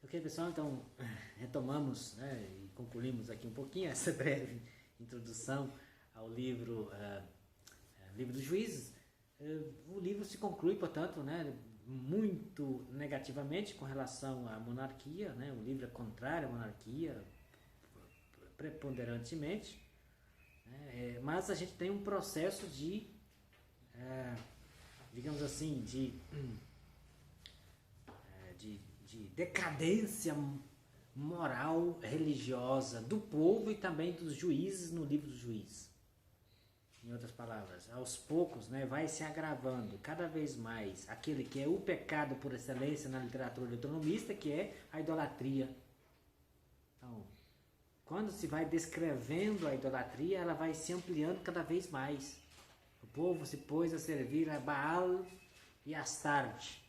Ok, pessoal, então retomamos, né, e concluímos aqui um pouquinho essa breve introdução ao livro dos Juízes. O livro se conclui, portanto, né, muito negativamente com relação à monarquia, né, o livro é contrário à monarquia preponderantemente, né, mas a gente tem um processo de, digamos assim, de decadência moral, religiosa do povo e também dos juízes no livro dos Juízes. Em outras palavras, aos poucos, né, vai se agravando cada vez mais aquele que é o pecado por excelência na literatura deuteronomista, que é a idolatria. Então, quando se vai descrevendo a idolatria, ela vai se ampliando cada vez mais. O povo se pôs a servir a Baal e Astarte.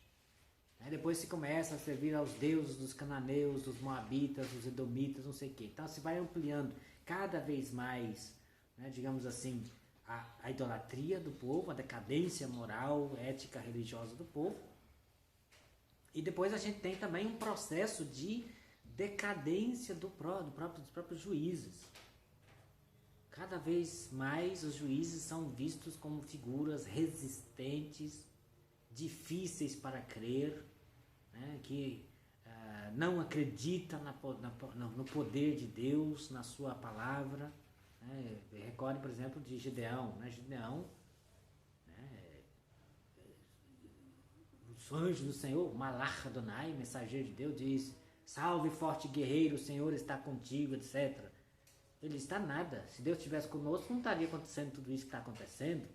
Aí depois se começa a servir aos deuses dos cananeus, dos moabitas, dos edomitas, não sei o quê. Então se vai ampliando cada vez mais, né, digamos assim, a idolatria do povo, a decadência moral, ética, religiosa do povo. E depois a gente tem também um processo de decadência dos próprios juízes. Cada vez mais os juízes são vistos como figuras resistentes, difíceis para crer, né, que não acreditam no poder de Deus, na sua palavra. Né. Recorde, por exemplo, de Gideão. Né. Gideão, né, os anjos do Senhor, Malach Adonai, mensageiro de Deus, diz: salve forte guerreiro, o Senhor está contigo, etc. Ele está nada. Se Deus estivesse conosco, não estaria acontecendo tudo isso que está acontecendo.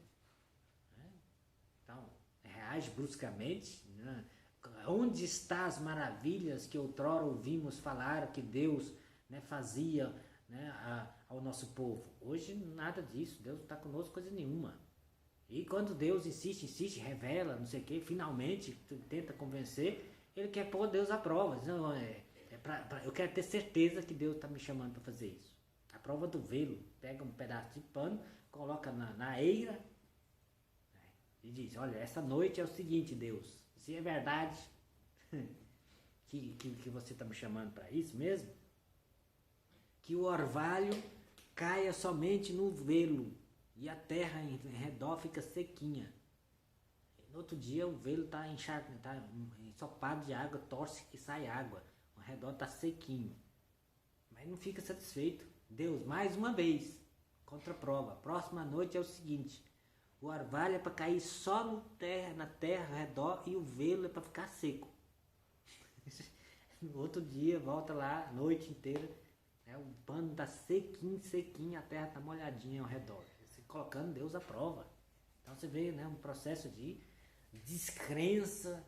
Né. Então, reage bruscamente, né? Onde estão as maravilhas que outrora ouvimos falar que Deus, né, fazia, né, ao nosso povo? Hoje nada disso, Deus não está conosco coisa nenhuma. E quando Deus insiste, revela, não sei o que, finalmente tenta convencer, ele quer pôr Deus à prova. Não, eu quero ter certeza que Deus está me chamando para fazer isso. A prova do velo, pega um pedaço de pano, coloca na eira e diz: olha, essa noite é o seguinte, Deus, se é verdade que você está me chamando para isso mesmo, que o orvalho caia somente no velo e a terra em redor fica sequinha. E no outro dia o velo está ensopado de água, torce que sai água, o redor está sequinho. Mas não fica satisfeito. Deus, mais uma vez, contraprova. Próxima noite é o seguinte: o orvalho é para cair só na terra ao redor e o velo é para ficar seco. No outro dia, volta lá, a noite inteira, né, o pano está sequinho, a terra está molhadinha ao redor. Você colocando Deus à prova. Então você vê, né, um processo de descrença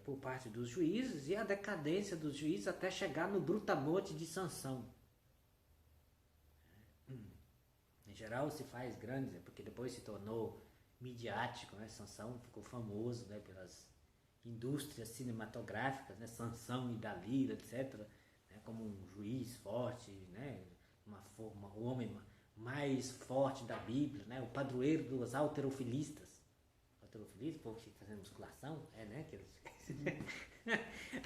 por parte dos juízes e a decadência dos juízes até chegar no brutamonte de Sansão. Em geral se faz grande, porque depois se tornou midiático, né? Sansão ficou famoso, né, pelas indústrias cinematográficas, né? Sansão e Dalila, etc., né, como um juiz forte, né, o homem mais forte da Bíblia, né, o padroeiro dos halterofilistas. Halterofilistas, o povo que fazendo musculação, né,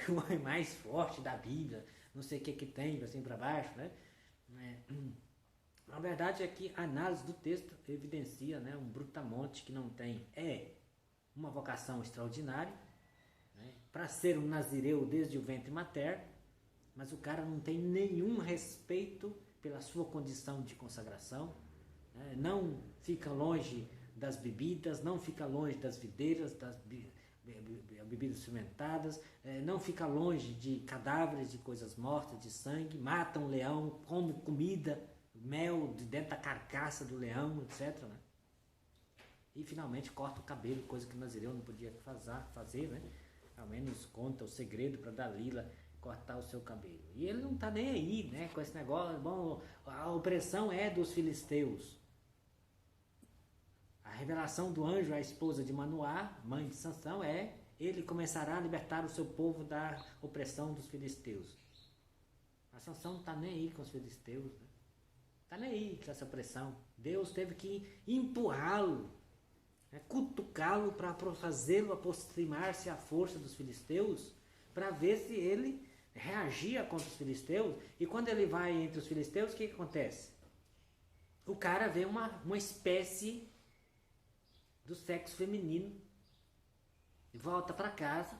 o homem mais forte da Bíblia, não sei o que tem, assim para baixo, né. A verdade é que a análise do texto evidencia, né, um brutamonte que não tem uma vocação extraordinária, né, para ser um nazireu desde o ventre materno, mas o cara não tem nenhum respeito pela sua condição de consagração, né, não fica longe das bebidas, não fica longe das videiras, das bebidas fermentadas, não fica longe de cadáveres, de coisas mortas, de sangue, mata um leão, come comida, mel de dentro da carcaça do leão, etc., né? E finalmente corta o cabelo, coisa que o nazireu não podia fazer, né? Ao menos conta o segredo para Dalila cortar o seu cabelo. E ele não está nem aí, né, com esse negócio. Bom, a opressão é dos filisteus. A revelação do anjo à esposa de Manoá, mãe de Sansão, ele começará a libertar o seu povo da opressão dos filisteus. A Sansão não está nem aí com os filisteus, né? Está nem aí com essa opressão. Deus teve que empurrá-lo, né, cutucá-lo para fazê-lo aproximar-se à força dos filisteus, para ver se ele reagia contra os filisteus. E quando ele vai entre os filisteus, o que acontece? O cara vê uma espécie do sexo feminino, volta para casa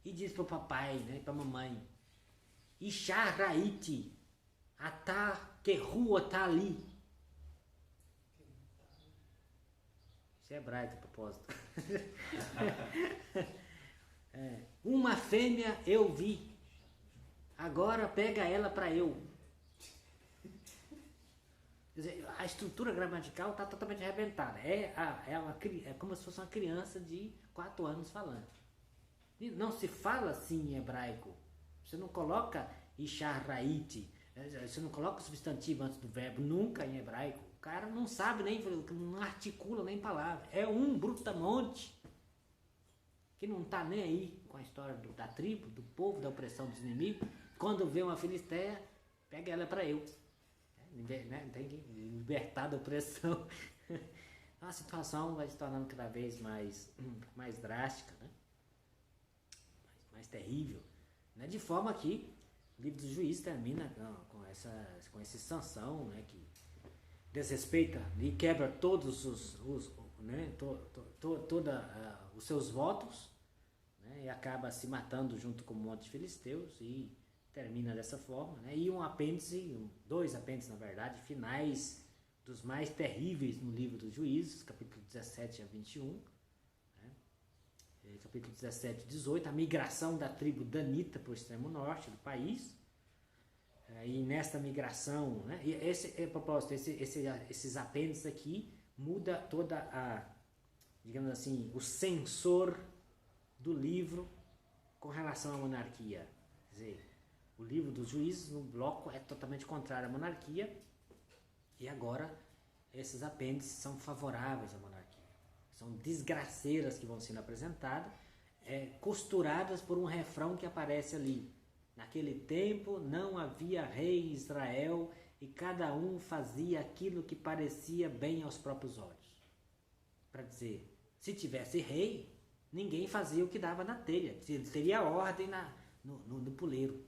e diz para o papai, né, para a mamãe: Isha Raiti, Atá que rua tá ali. Isso é hebraico, a propósito. Uma fêmea eu vi, agora pega ela para eu. Quer dizer, a estrutura gramatical está totalmente arrebentada. É como se fosse uma criança de 4 anos falando. E não se fala assim em hebraico. Você não coloca Isharraite, você não coloca o substantivo antes do verbo, nunca em hebraico. O cara não sabe nem, não articula nem palavra. É um brutamonte que não está nem aí com a história da tribo, do povo, da opressão dos inimigos. Quando vê uma filisteia, pega ela para eu. Né? Tem que libertar da opressão. A situação vai se tornando cada vez mais drástica, né? mais terrível, né? De forma que o livro dos Juízes termina com esse Sansão, né? Que desrespeita e quebra todos os seus votos, né? E acaba se matando junto com um monte de filisteus e termina dessa forma, né? E dois apêndices na verdade, finais dos mais terríveis no livro dos Juízes, capítulo 17 a 21, né? Capítulo 17 e 18, a migração da tribo danita para o extremo norte do país, e nesta migração, né? E esses apêndices aqui muda toda digamos assim, o sensor do livro com relação à monarquia. Quer dizer, o livro dos Juízes, no bloco, é totalmente contrário à monarquia, e agora esses apêndices são favoráveis à monarquia. São desgraceiras que vão sendo apresentadas, costuradas por um refrão que aparece ali. Naquele tempo não havia rei em Israel, e cada um fazia aquilo que parecia bem aos próprios olhos. Para dizer, se tivesse rei, ninguém fazia o que dava na telha, teria ordem no puleiro.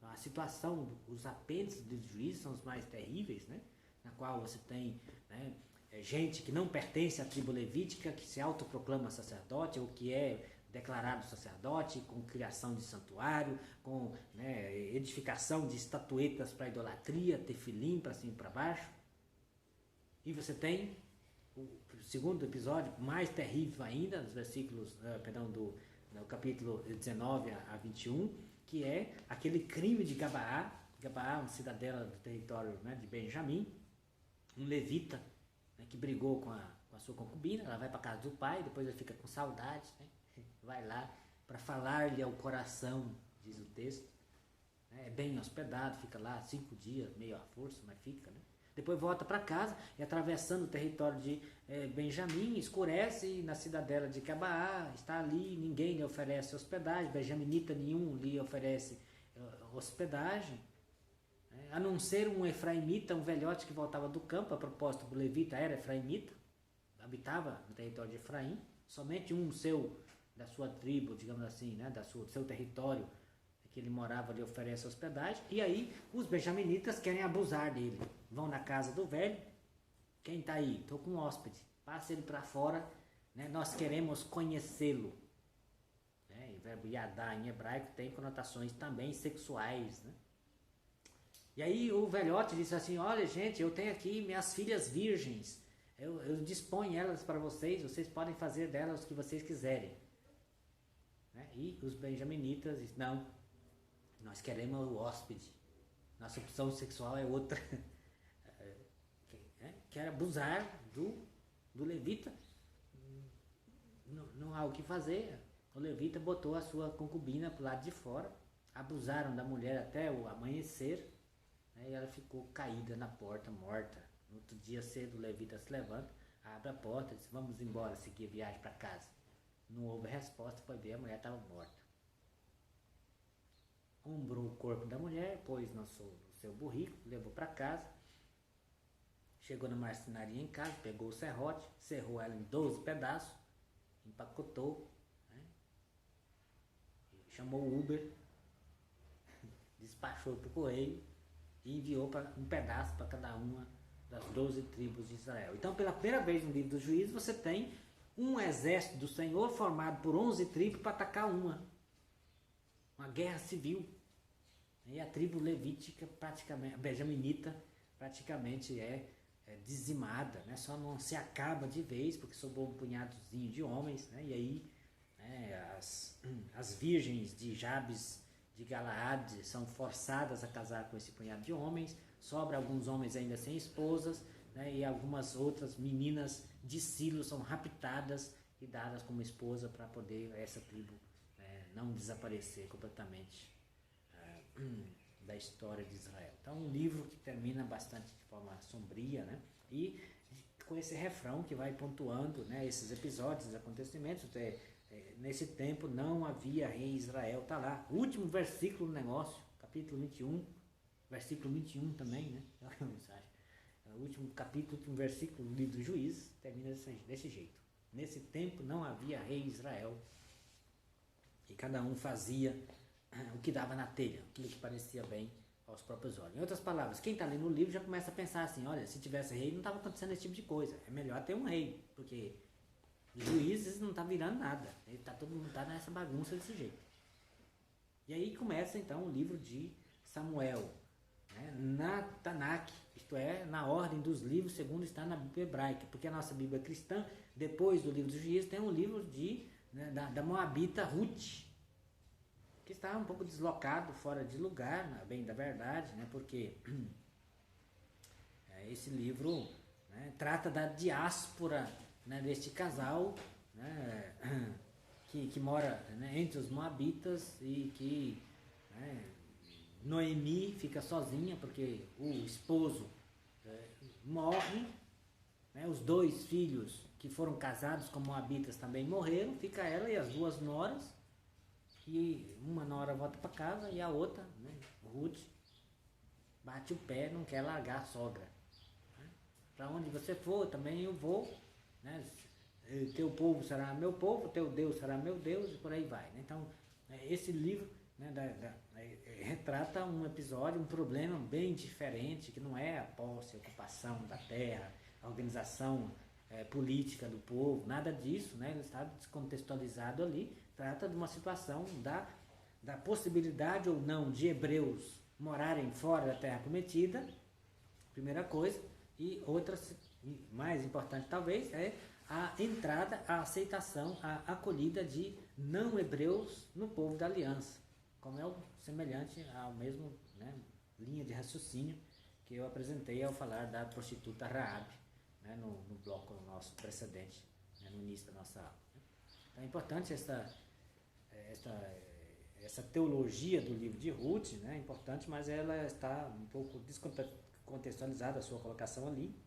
A situação, os apêndices dos Juízes são os mais terríveis, né? Na qual você tem, né, gente que não pertence à tribo levítica, que se autoproclama sacerdote, ou que é declarado sacerdote, com criação de santuário, com, né, edificação de estatuetas para idolatria, tefilim para cima e para baixo. E você tem o segundo episódio, mais terrível ainda, nos versículos, no capítulo 19 a 21, que é aquele crime de Gabaá, uma cidadela do território, né, de Benjamim, um levita, né, que brigou com a sua concubina. Ela vai para casa do pai, depois ele fica com saudade, né, vai lá para falar-lhe ao coração, diz o texto, né, é bem hospedado, fica lá 5 dias, meio à força, mas fica, né? Depois volta para casa e, atravessando o território de Benjamim, escurece na cidadela de Gabaá, está ali, ninguém lhe oferece hospedagem, benjaminita nenhum lhe oferece hospedagem, né? A não ser um efraimita, um velhote que voltava do campo. A propósito, o levita era efraimita, habitava no território de Efraim, somente da sua tribo, digamos assim, né? Do seu território que ele morava lhe oferece hospedagem. E aí os benjaminitas querem abusar dele, vão na casa do velho: quem está aí? Estou com um hóspede, passa ele para fora, né? Nós queremos conhecê-lo, né? E o verbo yadá em hebraico tem conotações também sexuais, né? E aí o velhote disse assim: olha gente, eu tenho aqui minhas filhas virgens, eu disponho elas para vocês podem fazer delas o que vocês quiserem, né? E os benjaminitas dizem: não, nós queremos o hóspede, nossa opção sexual é outra. Quer abusar do levita, não há o que fazer. O levita botou a sua concubina para o lado de fora, abusaram da mulher até o amanhecer, né, e ela ficou caída na porta, morta. No outro dia cedo o levita se levanta, abre a porta e diz: vamos embora, seguir a viagem para casa. Não houve resposta, foi ver, a mulher estava morta. Ombrou o corpo da mulher, pôs no seu burrico, levou para casa. Chegou na marcenaria em casa, pegou o serrote, serrou ela em 12 pedaços, empacotou, né? chamou o Uber, despachou para o correio e enviou um pedaço para cada uma das 12 tribos de Israel. Então, pela primeira vez no livro dos Juízes, você tem um exército do Senhor formado por 11 tribos para atacar uma guerra civil. E a tribo levítica, praticamente, a benjaminita, praticamente é dizimada, né? Só não se acaba de vez, porque sobrou um punhadozinho de homens, né? E aí as virgens de Jabes de Galaade são forçadas a casar com esse punhado de homens, sobra alguns homens ainda sem esposas, né? E algumas outras meninas de Silo são raptadas e dadas como esposa para poder essa tribo não desaparecer completamente da história de Israel. Então, um livro que termina bastante de forma sombria, né? E com esse refrão que vai pontuando, né, esses episódios, esses acontecimentos. Nesse tempo não havia rei em Israel, está lá. O último versículo do negócio, capítulo 21, versículo 21 também, né? O último capítulo, o último versículo do livro dos Juízes termina desse jeito. Nesse tempo não havia rei em Israel e cada um fazia o que dava na telha, aquilo que parecia bem aos próprios olhos. Em outras palavras, quem está lendo o livro já começa a pensar assim, olha, se tivesse rei não estava acontecendo esse tipo de coisa, é melhor ter um rei, porque Juízes não está virando nada, todo mundo está nessa bagunça desse jeito. E aí começa então o livro de Samuel, né, na Tanakh, isto é, na ordem dos livros segundo está na Bíblia hebraica, porque a nossa Bíblia cristã, depois do livro dos Juízes, tem um livro da Moabita Ruth, que está um pouco deslocado, fora de lugar, bem da verdade, né, porque esse livro, né, trata da diáspora, né, deste casal, né, que mora, né, entre os moabitas e que, né, Noemi fica sozinha porque o esposo morre, né, os 2 filhos que foram casados com moabitas também morreram, fica ela e as 2 noras, e uma nora volta para casa e a outra, né, Ruth, bate o pé, não quer largar a sogra. Né? Para onde você for, também eu vou, né? Teu povo será meu povo, teu Deus será meu Deus, e por aí vai. Né? Então, esse livro, né, retrata um episódio, um problema bem diferente, que não é a posse, a ocupação da terra, a organização política do povo, nada disso, né? Ele está descontextualizado ali, trata de uma situação da possibilidade ou não de hebreus morarem fora da terra prometida, primeira coisa, e outra, mais importante talvez, é a entrada, a aceitação, a acolhida de não hebreus no povo da aliança, como é semelhante ao mesmo, né, linha de raciocínio que eu apresentei ao falar da prostituta Raabe, né, no bloco nosso precedente, né, no início da nossa aula. Então é importante essa teologia do livro de Ruth, né, é importante, mas ela está um pouco descontextualizada a sua colocação ali.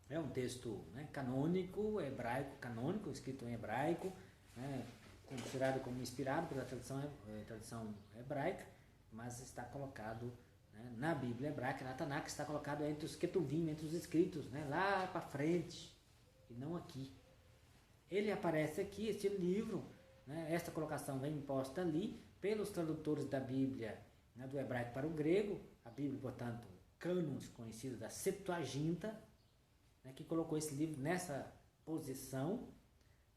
É um texto, né, canônico, hebraico canônico, escrito em hebraico, né, considerado como inspirado pela tradição hebraica, mas está colocado, né, na Bíblia hebraica, na Tanakh, está colocado entre os ketuvim, entre os escritos, né, lá para frente, e não aqui. Ele aparece aqui, este livro, né, esta colocação vem imposta ali pelos tradutores da Bíblia, né, do hebraico para o grego, a Bíblia, portanto, cânon conhecido da Septuaginta, né, que colocou esse livro nessa posição.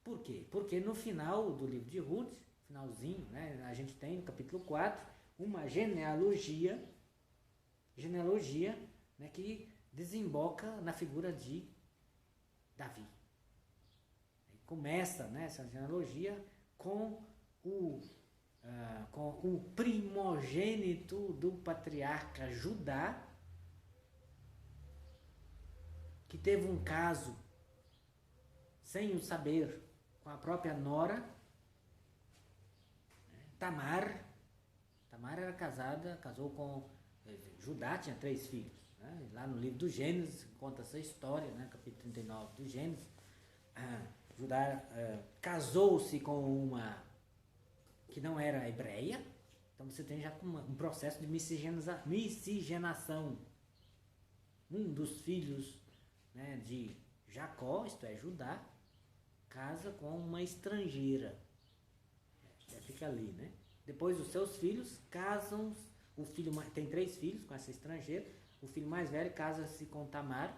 Por quê? Porque no final do livro de Ruth, finalzinho, né, a gente tem no capítulo 4 uma genealogia, né, que desemboca na figura de Davi. E começa, né, essa genealogia com o primogênito do patriarca Judá, que teve um caso sem o saber com a própria nora, Tamar. Tamar era casou com Judá, tinha 3 filhos. Né? Lá no livro do Gênesis conta essa história, né? Capítulo 39 do Gênesis. Judá casou-se com uma que não era hebreia, então você tem já um processo de miscigenação. Um dos filhos, né, de Jacó, isto é, Judá, casa com uma estrangeira. Fica ali, né? Depois os seus filhos casam, o filho tem 3 filhos com essa estrangeira, o filho mais velho casa-se com Tamar,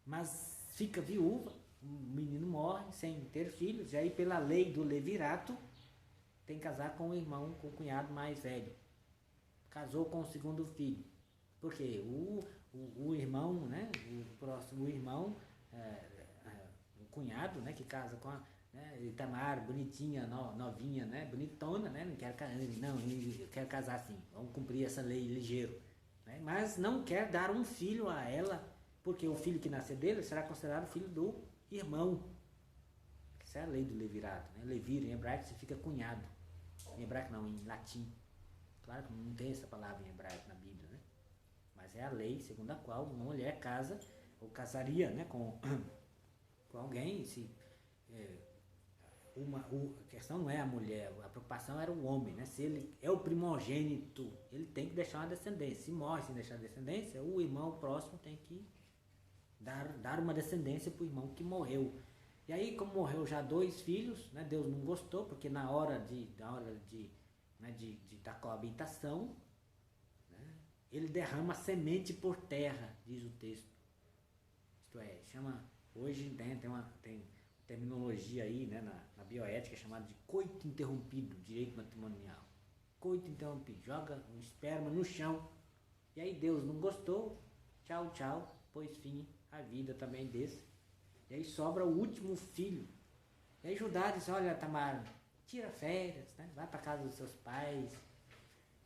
mas fica viúva, o menino morre sem ter filhos, e aí pela lei do levirato tem que casar com o irmão, com o cunhado mais velho. Casou com o segundo filho. Porque o irmão, né, o irmão, o cunhado, né, que casa com a Itamar, bonitinha, novinha, né, bonitona, né, não quer casar assim, vamos cumprir essa lei ligeiro, né, mas não quer dar um filho a ela, porque o filho que nascer dele será considerado filho do irmão. Essa é a lei do levirato, né, leviro em hebraico significa cunhado, em hebraico não, em latim, claro que não tem essa palavra em hebraico na Bíblia, né, mas é a lei segundo a qual uma mulher casa, ou casaria, né, com alguém, se... a questão não é a mulher, a preocupação era o homem, né? Se ele é o primogênito, ele tem que deixar uma descendência. Se morre sem deixar descendência, o irmão próximo tem que dar uma descendência para o irmão que morreu. E aí, como morreu já 2 filhos, né? Deus não gostou, porque na hora da coabitação, né? Ele derrama semente por terra, diz o texto. Isto é, hoje tem terminologia aí, né, na bioética chamada de coito interrompido, direito matrimonial. Coito interrompido, joga o esperma no chão. E aí Deus não gostou, tchau, pôs fim à vida também desse. E aí sobra o último filho. E aí Judá diz, olha Tamar, tira férias, né, vai para casa dos seus pais.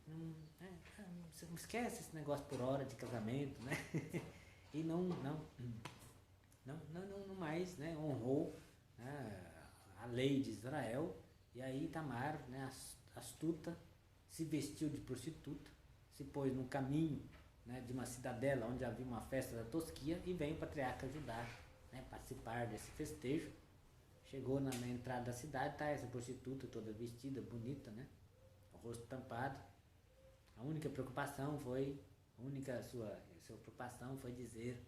Não esquece esse negócio por hora de casamento, né? E não mais, né, honrou, né, a lei de Israel. E aí Tamar, né, astuta, se vestiu de prostituta, se pôs no caminho, né, de uma cidadela onde havia uma festa da tosquia e veio o patriarca Judá, né, participar desse festejo. Chegou na entrada da cidade, tá essa prostituta toda vestida, bonita, né, o rosto tampado. A única preocupação foi, sua preocupação foi dizer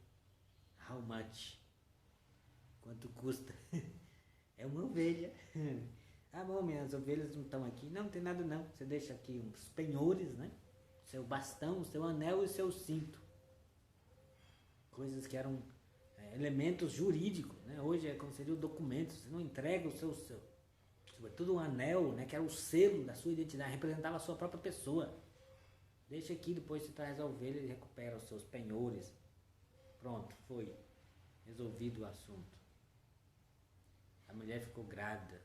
how much, quanto custa. É uma ovelha. Ah, bom, minhas ovelhas não estão aqui. Não tem nada não. Você deixa aqui uns penhores, né? Seu bastão, seu anel e seu cinto. Coisas que eram elementos jurídicos, né? Hoje é como seria o documento. Você não entrega o seu sobretudo um anel, né? Que era o selo da sua identidade, representava a sua própria pessoa. Deixa aqui, depois você traz a ovelha e recupera os seus penhores. Pronto, foi resolvido o assunto. A mulher ficou grávida.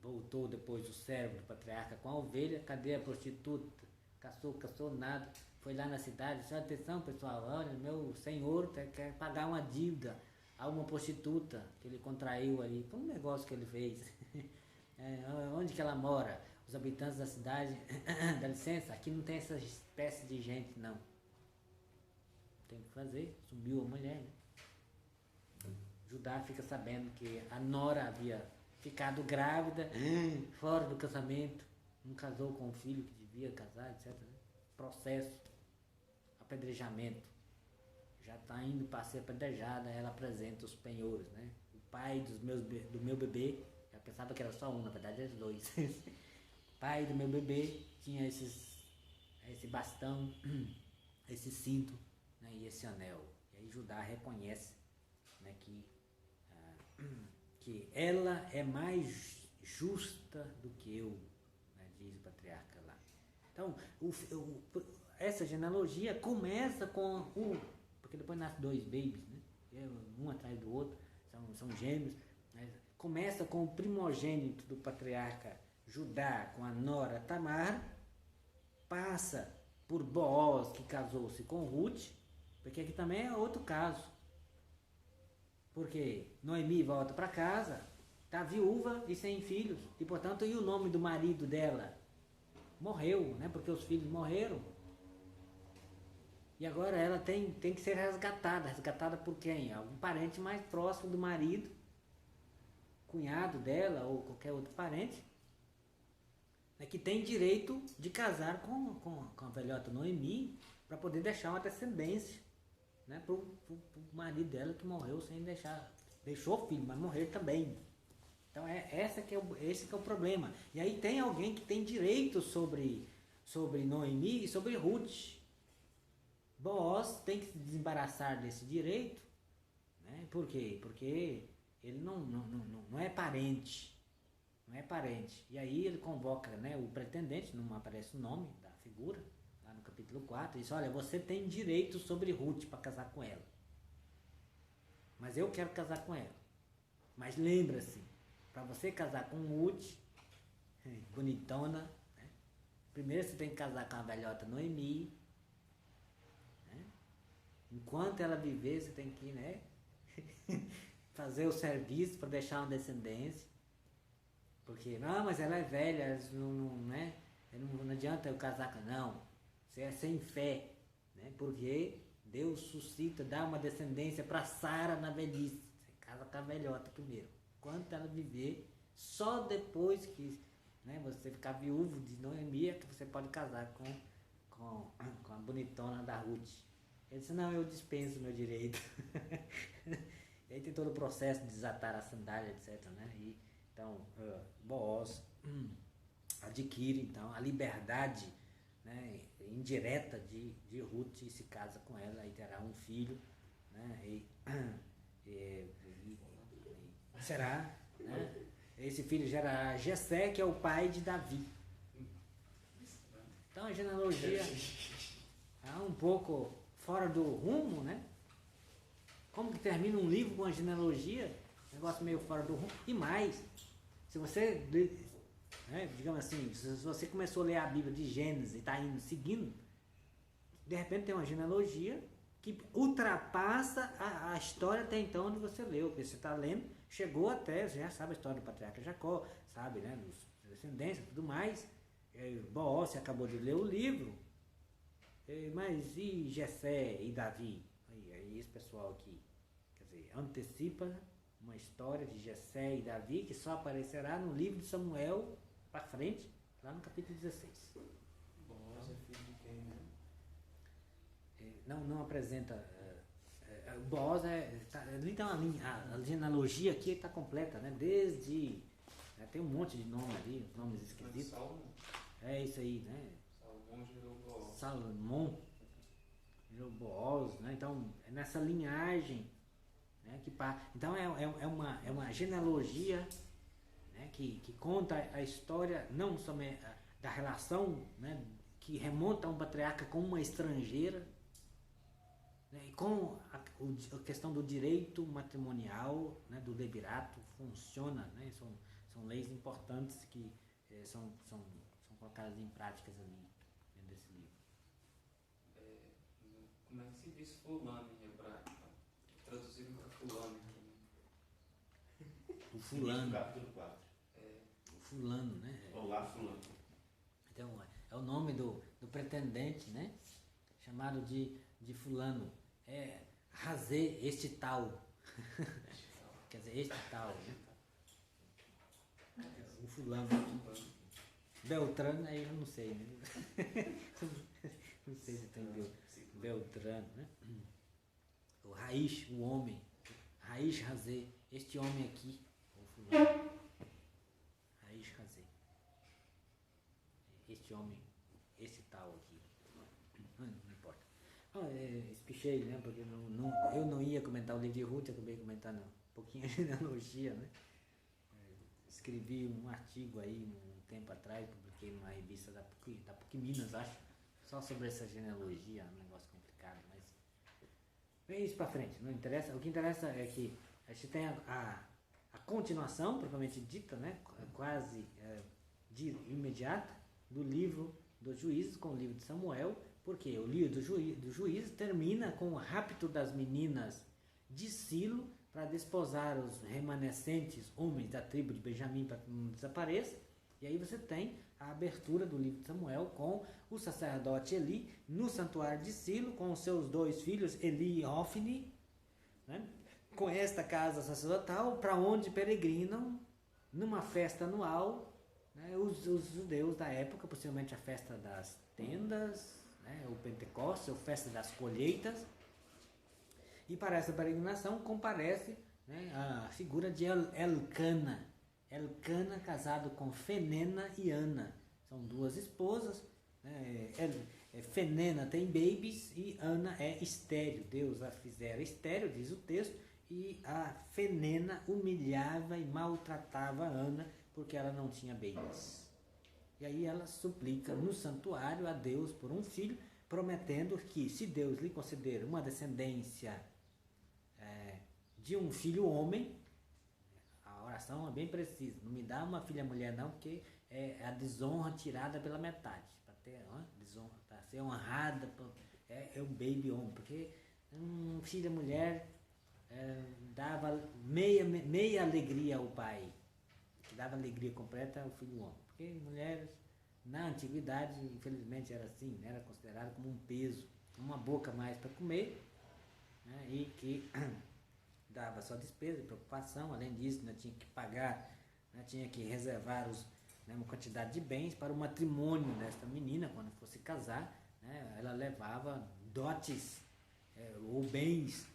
Voltou depois o servo do patriarca com a ovelha. Cadê a prostituta? Caçou nada. Foi lá na cidade. Disse, atenção pessoal, olha, meu senhor quer pagar uma dívida a uma prostituta que ele contraiu ali. Foi um negócio que ele fez. Onde que ela mora? Os habitantes da cidade, dá licença, aqui não tem essa espécie de gente não. Tem que fazer, sumiu a mulher, né? Judá fica sabendo que a nora havia ficado grávida, fora do casamento, não casou com o filho que devia casar, etc. Processo, apedrejamento. Já está indo para ser apedrejada, ela apresenta os penhores, né? O pai do meu bebê, eu pensava que era só um, na verdade eram 2. Pai do meu bebê tinha esse bastão, esse cinto, né, e esse anel. E aí Judá reconhece, né, que ela é mais justa do que eu, né, diz o patriarca lá. Então, essa genealogia começa com porque depois nasce 2 babies, né, um atrás do outro, são gêmeos, né, começa com o primogênito do patriarca Judá com a nora Tamar, passa por Boaz, que casou-se com Ruth, porque aqui também é outro caso. Porque Noemi volta para casa, está viúva e sem filhos, e portanto, e o nome do marido dela? Morreu, né? Porque os filhos morreram. E agora ela tem que ser resgatada. Resgatada por quem? Algum parente mais próximo do marido, cunhado dela ou qualquer outro parente, que tem direito de casar com a velhota Noemi para poder deixar uma descendência, né, pro marido dela que morreu sem deixar. Deixou filho, mas morreu também. Então esse que é o problema. E aí tem alguém que tem direito sobre Noemi e sobre Ruth. Boaz tem que se desembaraçar desse direito, né? Por quê? Porque ele não é parente. Não é parente. E aí ele convoca, né, o pretendente, não aparece o nome da figura, lá no capítulo 4, e diz, olha, você tem direito sobre Ruth para casar com ela. Mas eu quero casar com ela. Mas lembra-se, para você casar com Ruth, bonitona, né, primeiro você tem que casar com a velhota Noemi. Enquanto ela viver, você tem que, né, fazer o serviço para deixar uma descendência. Porque, não, mas ela é velha, né, não adianta eu casar com ela. Não, você é sem fé, né, porque Deus suscita, dá uma descendência para Sara na velhice. Você casa com a velhota primeiro. Enquanto ela viver, só depois que, né, você ficar viúvo de Noemi é que você pode casar com a bonitona da Ruth. Ele disse, não, eu dispenso meu direito. E aí tem todo o processo de desatar a sandália, etc. Né? E, então, Boaz adquire então, a liberdade, né, indireta de Ruth e se casa com ela e terá um filho. Né, e será, né, esse filho gerará Jessé, que é o pai de Davi. Então a genealogia é um pouco fora do rumo, né? Como que termina um livro com a genealogia? Negócio meio fora do rumo. E mais, se você, né, digamos assim, se você começou a ler a Bíblia de Gênesis e está indo seguindo, de repente tem uma genealogia que ultrapassa a história até então onde você leu. Porque você está lendo, chegou até, você já sabe a história do patriarca Jacó, sabe, né, dos descendentes e tudo mais. Boaz, você acabou de ler o livro. Mas e Jessé e Davi? Aí esse pessoal aqui, quer dizer, antecipa uma história de Jessé e Davi que só aparecerá no livro de Samuel para frente, lá no capítulo 16. Boaz é filho de quem, né? Não apresenta. Boaz ali tem uma linha, a genealogia aqui está completa, né? Desde. Tem um monte de nome ali, nomes esquisitos. É isso aí, né? Salomão gerou Boaz, né? Então é nessa linhagem, né, então é uma genealogia, né, que conta a história não somente da relação, né, que remonta a um patriarca com uma estrangeira, né, e com a questão do direito matrimonial, né, do levirato funciona, né? São leis importantes que são colocadas em práticas ali dentro desse livro. Como é que se diz fulano em hebraico? Traduzido para fulano aqui. O fulano. Capítulo 4. O fulano, né? Olá, fulano. Então, é o nome do pretendente, né? Chamado de fulano. Razê, este tal. Quer dizer, este tal. Né? O fulano. Beltrano, aí eu não sei, né? Não sei se tem Beltrano, né? O Raiz, o homem. Raiz Razê, este homem aqui, o fulano. Raiz Razê. Este homem, esse tal aqui. Não importa. Espichei, né? Porque eu não ia comentar o livro de Ruth, eu acabei comentando um pouquinho a genealogia, né? Escrevi um artigo aí um tempo atrás, publiquei numa revista da PUC Minas, acho, só sobre essa genealogia, um negócio complicado, mas vem isso pra frente, não interessa. O que interessa é que a gente tem a continuação, propriamente dita, né, quase de imediata, do livro dos Juízes com o livro de Samuel, porque o livro do Juízes termina com o rapto das meninas de Silo para desposar os remanescentes homens da tribo de Benjamim para que não desapareça. E aí você tem a abertura do livro de Samuel com o sacerdote Eli no santuário de Silo, com os seus dois filhos, Eli e Ofni, né? Com esta casa sacerdotal, para onde peregrinam numa festa anual, né, os judeus da época, possivelmente a festa das tendas, né, o Pentecostes, a festa das colheitas. E para essa peregrinação comparece, né, a figura de Elcana, Elcana casado com Fenena e Ana. São duas esposas. Né? Fenena tem babies e Ana é estéril. Deus a fizera estéril, diz o texto, e a Fenena humilhava e maltratava Ana porque ela não tinha babies. E aí ela suplica no santuário a Deus por um filho, prometendo que se Deus lhe conceder uma descendência de um filho homem, a oração é bem precisa, não me dá uma filha mulher não, porque é a desonra tirada pela metade, para ter desonra, para ser honrada, é um baby homem, porque filha mulher dava meia alegria ao pai, que dava alegria completa ao filho homem, porque mulheres na antiguidade infelizmente era assim, era considerado como um peso, uma boca mais para comer, né, e que dava só despesa e preocupação, além disso, né, tinha que pagar, né, tinha que reservar uma quantidade de bens para o matrimônio desta menina, quando fosse casar, né, ela levava dotes ou bens,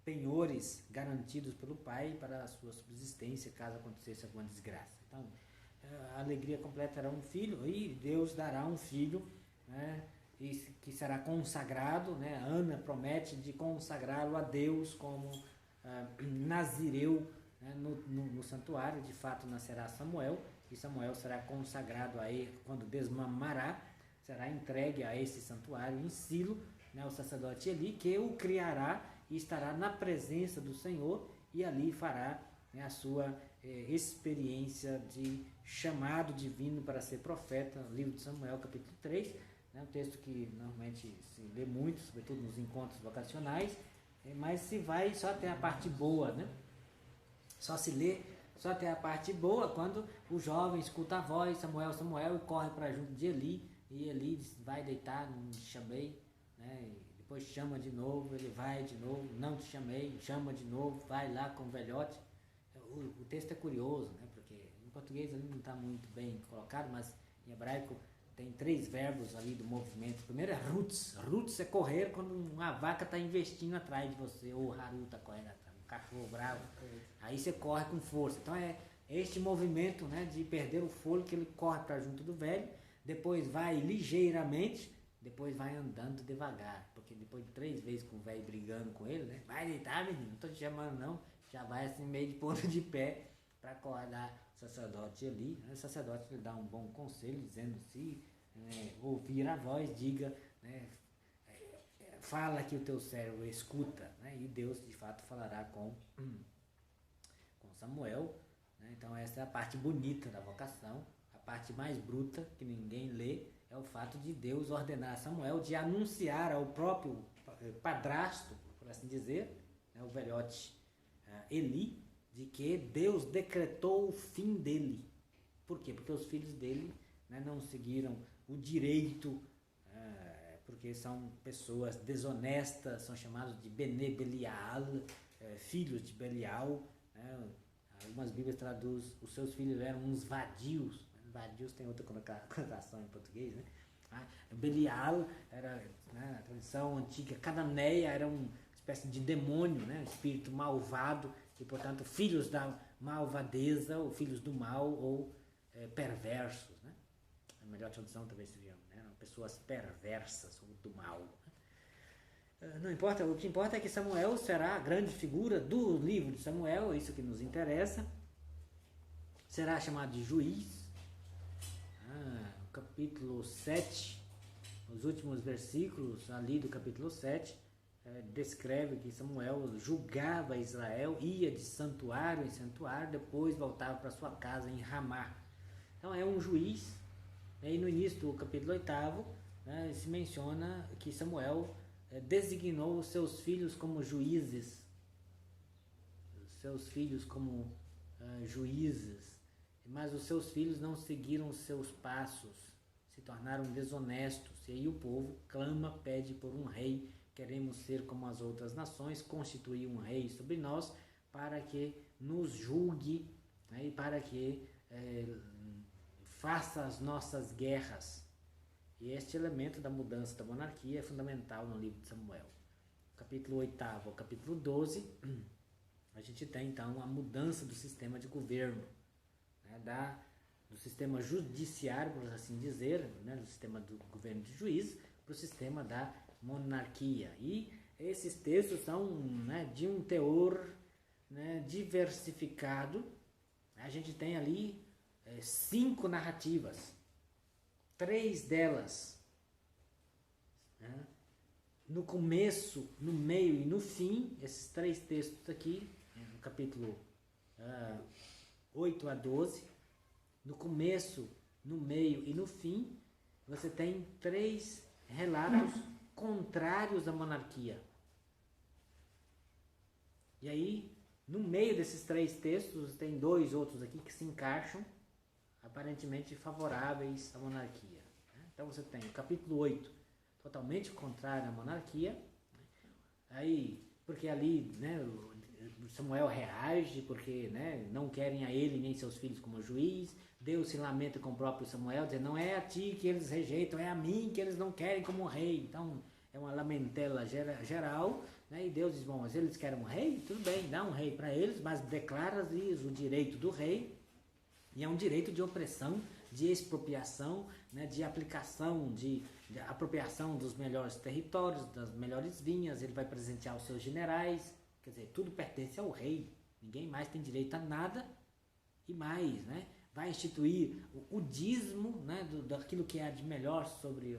penhores garantidos pelo pai para a sua subsistência, caso acontecesse alguma desgraça. Então, a alegria completa era um filho, e Deus dará um filho, né, que será consagrado, né, Ana promete de consagrá-lo a Deus como nazireu, né, no santuário. De fato nascerá Samuel, e Samuel será consagrado a ele quando desmamará, será entregue a esse santuário em Silo, né, o sacerdote Eli, que o criará e estará na presença do Senhor, e ali fará, né, a sua experiência de chamado divino para ser profeta. Livro de Samuel, capítulo 3, né, um texto que normalmente se lê muito, sobretudo nos encontros vocacionais, mas se vai só até a parte boa, né? Só se lê só até a parte boa quando o jovem escuta a voz, Samuel, Samuel, e corre para junto de Eli, e Eli diz, vai deitar, não te chamei, né? E depois chama de novo, ele vai de novo, não te chamei, chama de novo, vai lá com o velhote. O texto é curioso, né? Porque em português ele não está muito bem colocado, mas em hebraico tem 3 verbos ali do movimento. O primeiro é rutz. Rutz é correr quando uma vaca está investindo atrás de você, ou o haru está correndo atrás, um cachorro bravo. Aí você corre com força. Então é este movimento, né, de perder o fôlego, que ele corre para junto do velho, depois vai ligeiramente, depois vai andando devagar, porque depois de 3 vezes com o velho brigando com ele, né, vai deitar, menino, não estou te chamando não, já vai assim meio de ponto de pé para acordar o sacerdote ali, né? O sacerdote lhe dá um bom conselho, dizendo, se ouvir a voz, diga, né, fala que o teu servo escuta, né? E Deus de fato falará com Samuel, né? Então essa é a parte bonita da vocação. A parte mais bruta, que ninguém lê, é o fato de Deus ordenar a Samuel de anunciar ao próprio padrasto, por assim dizer, né, o velhote Eli, de que Deus decretou o fim dele. Por quê? Porque os filhos dele, né, não seguiram o direito, porque são pessoas desonestas, são chamados de Bene Belial, filhos de Belial, né? Algumas Bíblias traduzem, os seus filhos eram uns vadios. Vadios tem outra conotação em português, né? Belial era, né, a tradição antiga, Cananeia era uma espécie de demônio, né, espírito malvado, e portanto filhos da malvadeza, ou filhos do mal, ou perversos, né? A melhor tradução talvez seria, né, pessoas perversas ou do mal, né? Não importa, o que importa é que Samuel será a grande figura do livro de Samuel, é isso que nos interessa. Será chamado de juiz. O capítulo 7, os últimos versículos ali do capítulo 7, descreve que Samuel julgava Israel, ia de santuário em santuário, depois voltava para sua casa em Ramá. Então é um juiz. E no início do capítulo 8, né, se menciona que Samuel designou os seus filhos como juízes, mas os seus filhos não seguiram os seus passos, se tornaram desonestos, e aí o povo clama, pede por um rei, queremos ser como as outras nações, constituir um rei sobre nós, para que nos julgue, né, e para que faça as nossas guerras. E este elemento da mudança da monarquia é fundamental no livro de Samuel. Capítulo 8 ao capítulo 12, a gente tem então a mudança do sistema de governo, né, do sistema judiciário, por assim dizer, né, do sistema do governo de juiz, para o sistema da monarquia. E esses textos são, né, de um teor, né, diversificado. A gente tem ali 5 narrativas, 3 delas, né, no começo, no meio e no fim. Esses 3 textos aqui, no capítulo 8 a 12, no começo, no meio e no fim, você tem 3 relatos contrários à monarquia. E aí, no meio desses 3 textos, tem 2 outros aqui que se encaixam, aparentemente favoráveis à monarquia. Então você tem o capítulo 8, totalmente contrário à monarquia. Aí, porque ali, né, Samuel reage, porque, né, não querem a ele nem seus filhos como juiz. Deus se lamenta com o próprio Samuel, dizendo, não é a ti que eles rejeitam, é a mim que eles não querem como rei. Então, é uma lamentela geral, né? E Deus diz, bom, mas eles querem um rei? Tudo bem, dá um rei para eles, mas declara-lhes o direito do rei. E é um direito de opressão, de expropriação, né, de aplicação, de apropriação dos melhores territórios, das melhores vinhas. Ele vai presentear os seus generais, quer dizer, tudo pertence ao rei. Ninguém mais tem direito a nada. E mais, né, vai instituir o dízimo, né, daquilo que há de melhor sobre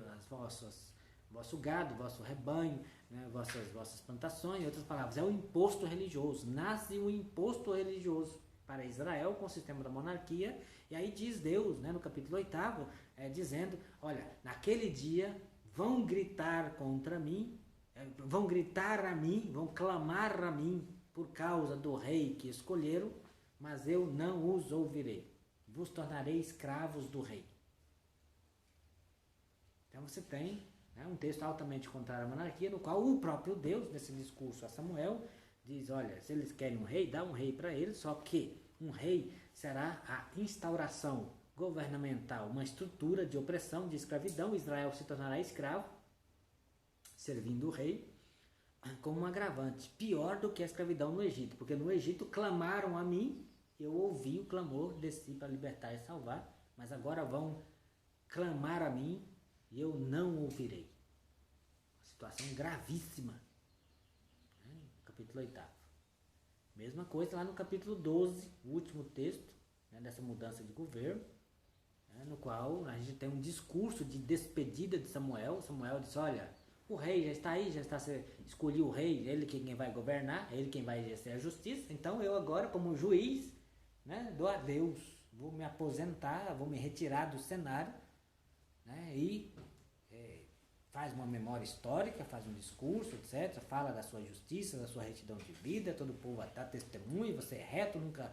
vosso gado, vosso rebanho, né, vossas plantações. Em outras palavras, é o imposto religioso. Nasce um imposto religioso para Israel com o sistema da monarquia. E aí diz Deus, né, no capítulo 8, dizendo, olha, naquele dia vão gritar contra mim, vão gritar a mim, vão clamar a mim por causa do rei que escolheram, mas eu não os ouvirei. Vos tornarei escravos do rei. Então você tem, né, um texto altamente contrário à monarquia, no qual o próprio Deus, nesse discurso a Samuel, diz, olha, se eles querem um rei, dá um rei para eles, só que um rei será a instauração governamental, uma estrutura de opressão, de escravidão. Israel se tornará escravo, servindo o rei, como um agravante, pior do que a escravidão no Egito, porque no Egito clamaram a mim, eu ouvi o clamor, desci para libertar e salvar, mas agora vão clamar a mim e eu não ouvirei. Uma situação gravíssima. Capítulo 8. Mesma coisa lá no capítulo 12, o último texto, né, dessa mudança de governo, né, no qual a gente tem um discurso de despedida de Samuel. Samuel diz, olha, o rei já está aí, escolhi o rei, ele quem vai governar, ele quem vai exercer a justiça, então eu agora, como juiz, né, dou adeus, vou me aposentar, vou me retirar do cenário, né, e faz uma memória histórica, faz um discurso, etc. Fala da sua justiça, da sua retidão de vida, todo o povo vai dar testemunho, você é reto, nunca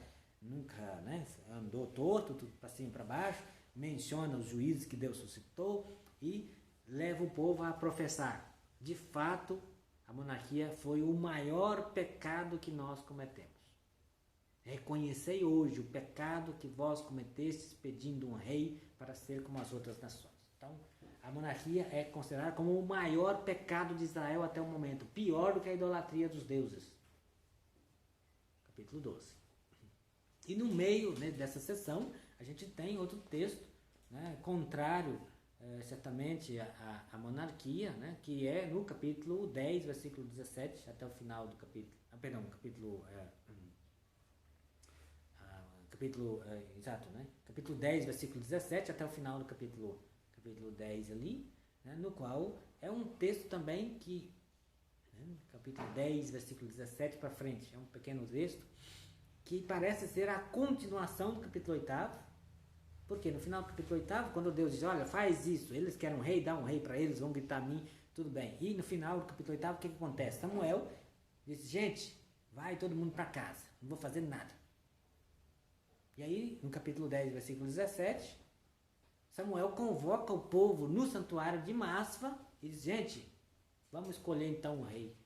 né, andou torto, tudo para cima e para baixo, menciona os juízes que Deus suscitou e leva o povo a professar. De fato, a monarquia foi o maior pecado que nós cometemos. Reconhecei hoje o pecado que vós cometestes pedindo um rei para ser como as outras nações. Então, a monarquia é considerada como o maior pecado de Israel até o momento, pior do que a idolatria dos deuses. Capítulo 12. E no meio, né, dessa sessão, a gente tem outro texto, né, contrário, certamente, à monarquia, né, que é no capítulo 10, versículo 17, até o final do capítulo. Capítulo 10, versículo 17, até o final do capítulo 10 ali, né, no qual é um texto também que, né, capítulo 10, versículo 17 para frente, é um pequeno texto que parece ser a continuação do capítulo 8, porque no final do capítulo 8, quando Deus diz, olha, faz isso, eles querem um rei, dá um rei para eles, vão gritar a mim, tudo bem. E no final do capítulo 8, o que acontece? Samuel diz, gente, vai todo mundo para casa, não vou fazer nada. E aí, no capítulo 10, versículo 17, Samuel convoca o povo no santuário de Masfa e diz, gente, vamos escolher então um rei.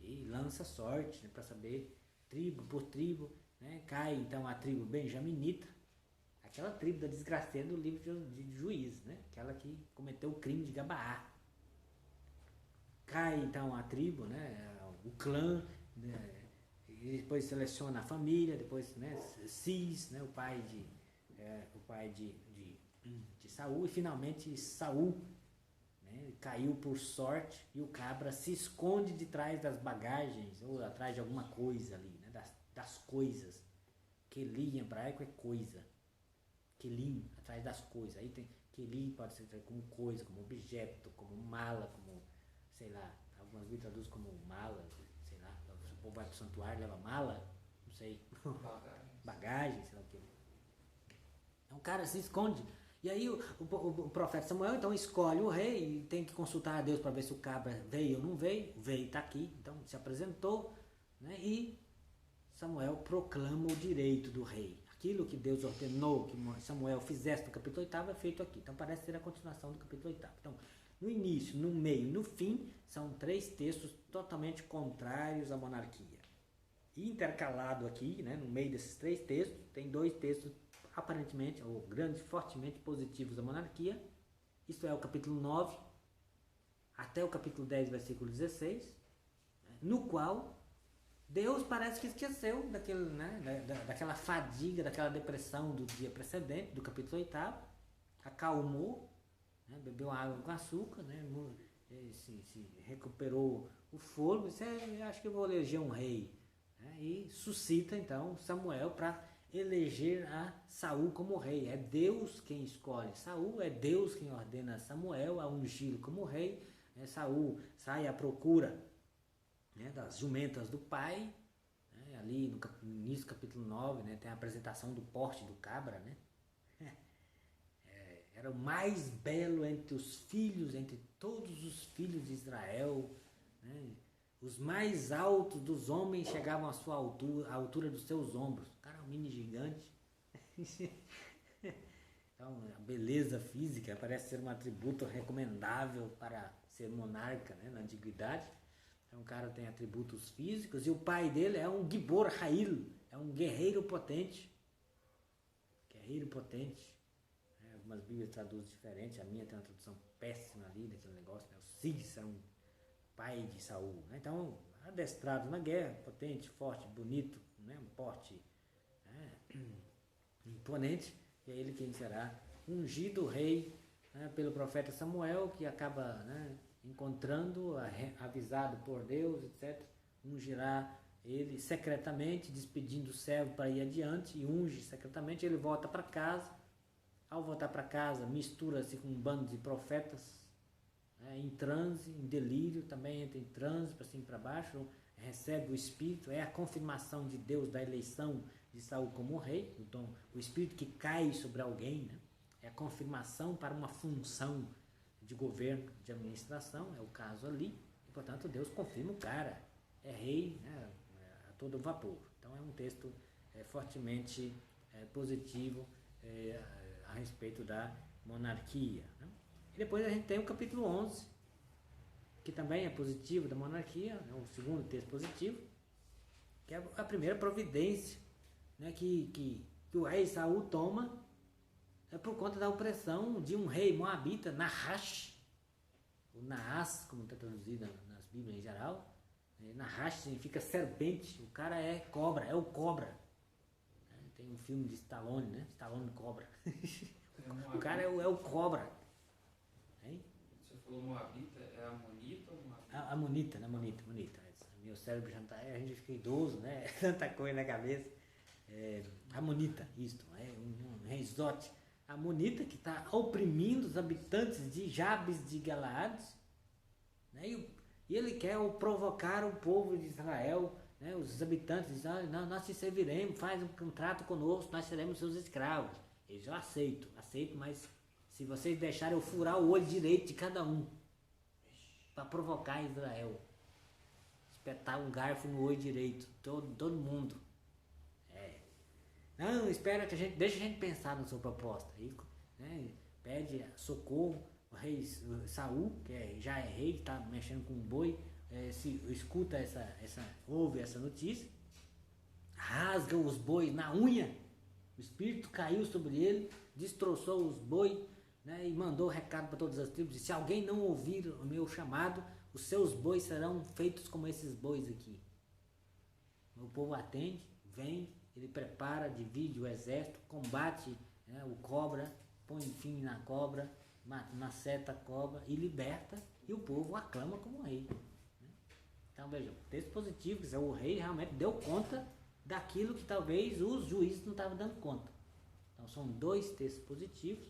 E lança sorte, né, para saber, tribo por tribo, né, cai então a tribo benjaminita, aquela tribo da desgraceira do livro de Juízes, né, aquela que cometeu o crime de Gabaá. Cai então a tribo, né, o clã, né, e depois seleciona a família, depois, né, Cis, né, o pai de Saul, e finalmente Saul, né, caiu por sorte e o cabra se esconde de trás das bagagens ou atrás de alguma coisa ali, né, das coisas. Kelim em hebraico é coisa. Kelim, atrás das coisas. Aí tem Kelim, pode ser como coisa, como objeto, como mala, como, sei lá, algumas Bíblias traduzem como mala, sei lá, se o povo vai para o santuário, leva mala, não sei, bagagem, sei lá o que. Então o cara se esconde. E aí o profeta Samuel então escolhe o rei e tem que consultar a Deus para ver se o cabra veio ou não veio. Veio, está aqui, então se apresentou, né, e Samuel proclama o direito do rei. Aquilo que Deus ordenou que Samuel fizesse no capítulo 8 é feito aqui. Então parece ser a continuação do capítulo 8. Então, no início, no meio e no fim, são 3 textos totalmente contrários à monarquia. E intercalado aqui, né, no meio desses 3 textos, tem 2 textos aparentemente, ou grandes, fortemente positivos à monarquia. Isto é o capítulo 9 até o capítulo 10, versículo 16, no qual Deus parece que esqueceu daquele, né, daquela fadiga, daquela depressão do dia precedente, do capítulo 8, acalmou, né, bebeu água com açúcar, né, se recuperou o fôlego, disse, acho que eu vou eleger um rei, né, e suscita então Samuel para eleger a Saul como rei. É Deus quem escolhe Saul, é Deus quem ordena Samuel a ungí-lo como rei. Saul sai à procura, né, das jumentas do pai, né, ali no início do capítulo 9, né, tem a apresentação do porte do cabra, né? Era o mais belo entre os filhos, entre todos os filhos de Israel, né? Os mais altos dos homens chegavam à sua altura, à altura dos seus ombros. O cara é um mini gigante. Então, a beleza física parece ser um atributo recomendável para ser monarca, né, na antiguidade. Então o cara tem atributos físicos e o pai dele é um Gibor Hail, é um guerreiro potente. Guerreiro potente. Algumas Bíblias traduzem diferente, a minha tem uma tradução péssima ali daquele negócio, né? O Cis é um pai de Saul. Né? Então, adestrado na guerra, potente, forte, bonito, né? Um porte, né, imponente, e é ele quem será ungido rei, né, pelo profeta Samuel, que acaba, né, encontrando, avisado por Deus, etc., ungirá ele secretamente, despedindo o servo para ir adiante, e unge secretamente. Ele volta para casa. Ao voltar para casa, mistura-se com um bando de profetas, né, em transe, em delírio, também entra em transe para cima e para baixo, recebe o Espírito, é a confirmação de Deus da eleição de Saul como rei. Então, o Espírito que cai sobre alguém, né, é a confirmação para uma função de governo, de administração, é o caso ali, e portanto Deus confirma o cara, é rei, né, a todo vapor. Então é um texto fortemente positivo a respeito da monarquia, né? E depois a gente tem o capítulo 11, que também é positivo da monarquia, é o segundo texto positivo, que é a primeira providência, né, que o rei Saul toma por conta da opressão de um rei moabita, Nahash, ou Naas, como está traduzido nas Bíblias em geral. Nahash significa serpente, o cara é cobra, é o cobra. Tem um filme de Stallone, né? Stallone Cobra. O cara é o cobra. Hein? Você falou Moabita, é Amonita ou Moabita? Amonita, né? Amonita. Meu cérebro já tá, a gente fica idoso, né? Tanta coisa na cabeça. Amonita, isto. É um reizote. Amonita que está oprimindo os habitantes de Jabes de Galaad, né? E ele quer provocar o povo de Israel, né? Os habitantes dizem, nós te serviremos, faz um contrato conosco, nós seremos seus escravos. Eles, eu aceito, mas se vocês deixarem eu furar o olho direito de cada um, para provocar Israel, espetar um garfo no olho direito, todo mundo. Não, espera que deixa a gente pensar na sua proposta. Aí, né, pede socorro, o rei Saul, que já é rei, que está mexendo com um boi, escuta ouve essa notícia, rasga os bois na unha, o espírito caiu sobre ele, destroçou os bois, né, e mandou recado para todas as tribos, disse, se alguém não ouvir o meu chamado, os seus bois serão feitos como esses bois aqui. o povo atende, vem, ele prepara, divide o exército, combate, né, o cobra, põe fim na cobra, maceta a cobra e liberta, e o povo aclama como rei. Né? Então vejam, texto positivo, quer dizer, o rei realmente deu conta daquilo que talvez os juízes não estavam dando conta. Então são 2 textos positivos,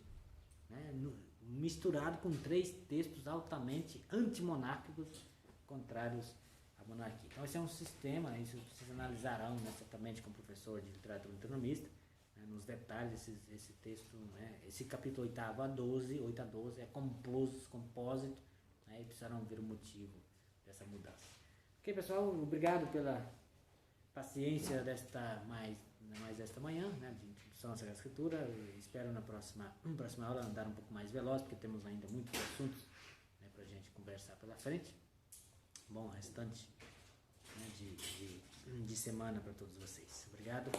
né, misturado com 3 textos altamente antimonárquicos, contrários à monarquia. Então esse é um sistema, isso vocês analisarão, né, certamente com o professor de literatura autonomista, né, nos detalhes esse texto, né, esse capítulo 8 a 12 é compósito, né, e precisarão ver o motivo dessa mudança. Ok, pessoal, obrigado pela paciência mais esta manhã, né, de introdução à Sagrada Escritura. Eu espero na próxima aula andar um pouco mais veloz, porque temos ainda muitos assuntos, né, para a gente conversar pela frente. Bom restante, né, de semana para todos vocês. Obrigado.